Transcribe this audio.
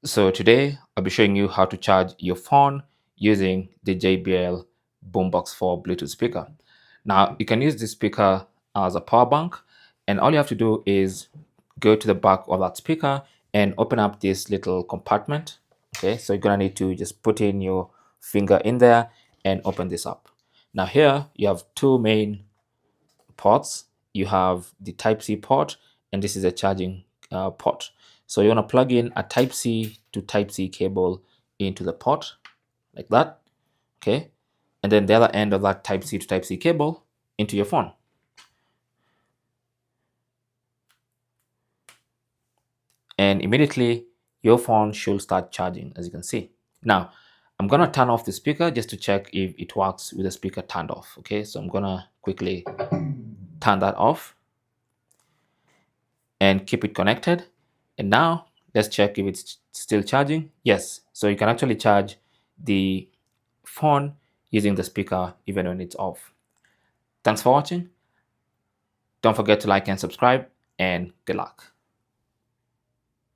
So today I'll be showing you how to charge your phone using the JBL Boombox 4 Bluetooth speaker. Now you can use this speaker as a power bank, and all you have to do is go to the back of that speaker and open up this little compartment. Okay, so you're gonna need to just put in your finger in there and open this up. Now here you have two main ports. You have the Type-C port, and this is a charging port. So you want to plug in a Type-C to Type-C cable into the port like that. Okay, and then the other end of that Type-C to Type-C cable into your phone. And immediately your phone should start charging, as you can see. Now I'm gonna turn off the speaker just to check if it works with the speaker turned off. Okay, so I'm gonna quickly turn that off and keep it connected. And now let's check if it's still charging. Yes, so you can actually charge the phone using the speaker even when it's off. Thanks for watching. Don't forget to like and subscribe, and good luck.